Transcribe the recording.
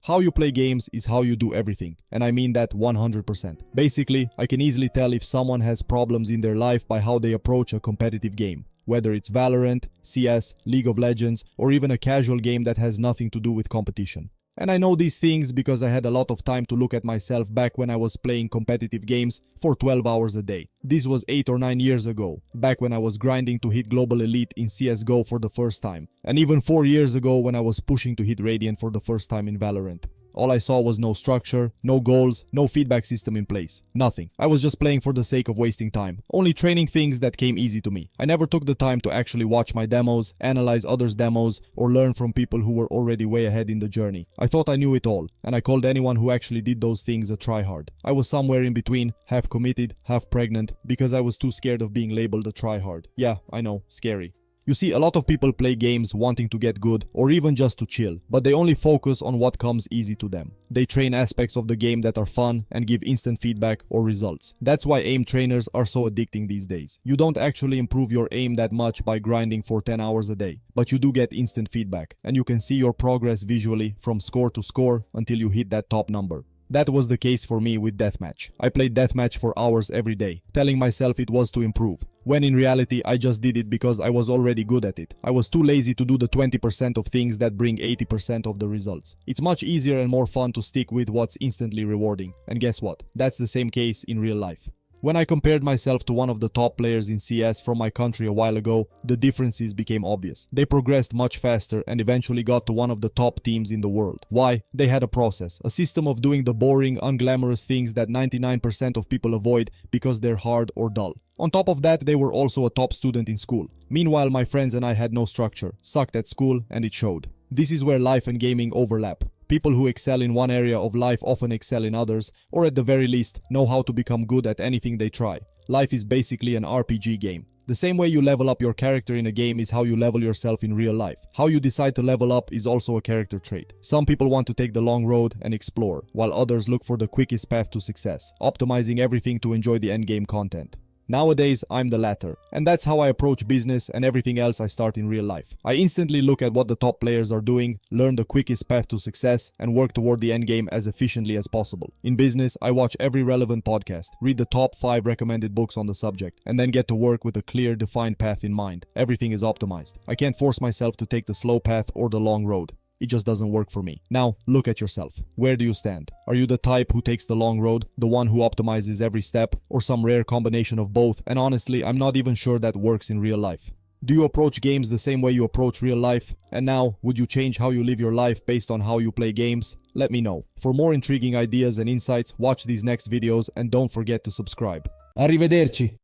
How you play games is how you do everything, and I mean that 100%. Basically, I can easily tell if someone has problems in their life by how they approach a competitive game. Whether it's Valorant, CS, League of Legends, or even a casual game that has nothing to do with competition. And I know these things because I had a lot of time to look at myself back when I was playing competitive games for 12 hours a day. This was 8 or 9 years ago, back when I was grinding to hit Global Elite in CSGO for the first time. And even 4 years ago when I was pushing to hit Radiant for the first time in Valorant. All I saw was no structure, no goals, no feedback system in place. Nothing. I was just playing for the sake of wasting time. Only training things that came easy to me. I never took the time to actually watch my demos, analyze others' demos, or learn from people who were already way ahead in the journey. I thought I knew it all, and I called anyone who actually did those things a tryhard. I was somewhere in between, half committed, half pregnant, because I was too scared of being labeled a tryhard. Yeah, I know, scary. You see, a lot of people play games wanting to get good or even just to chill, but they only focus on what comes easy to them. They train aspects of the game that are fun and give instant feedback or results. That's why aim trainers are so addicting these days. You don't actually improve your aim that much by grinding for 10 hours a day, but you do get instant feedback, and you can see your progress visually from score to score until you hit that top number. That was the case for me with Deathmatch. I played Deathmatch for hours every day, telling myself it was to improve, when in reality I just did it because I was already good at it. I was too lazy to do the 20% of things that bring 80% of the results. It's much easier and more fun to stick with what's instantly rewarding. And guess what? That's the same case in real life. When I compared myself to one of the top players in CS from my country a while ago, the differences became obvious. They progressed much faster and eventually got to one of the top teams in the world. Why? They had a process, a system of doing the boring, unglamorous things that 99% of people avoid because they're hard or dull. On top of that, they were also a top student in school. Meanwhile, my friends and I had no structure, sucked at school, and it showed. This is where life and gaming overlap. People who excel in one area of life often excel in others, or at the very least, know how to become good at anything they try. Life is basically an RPG game. The same way you level up your character in a game is how you level yourself in real life. How you decide to level up is also a character trait. Some people want to take the long road and explore, while others look for the quickest path to success, optimizing everything to enjoy the endgame content. Nowadays, I'm the latter, and that's how I approach business and everything else I start in real life. I instantly look at what the top players are doing, learn the quickest path to success, and work toward the endgame as efficiently as possible. In business, I watch every relevant podcast, read the top 5 recommended books on the subject, and then get to work with a clear, defined path in mind. Everything is optimized. I can't force myself to take the slow path or the long road. It just doesn't work for me. Now, look at yourself. Where do you stand? Are you the type who takes the long road, the one who optimizes every step, or some rare combination of both? And honestly, I'm not even sure that works in real life. Do you approach games the same way you approach real life? And now, would you change how you live your life based on how you play games? Let me know. For more intriguing ideas and insights, watch these next videos and don't forget to subscribe. Arrivederci.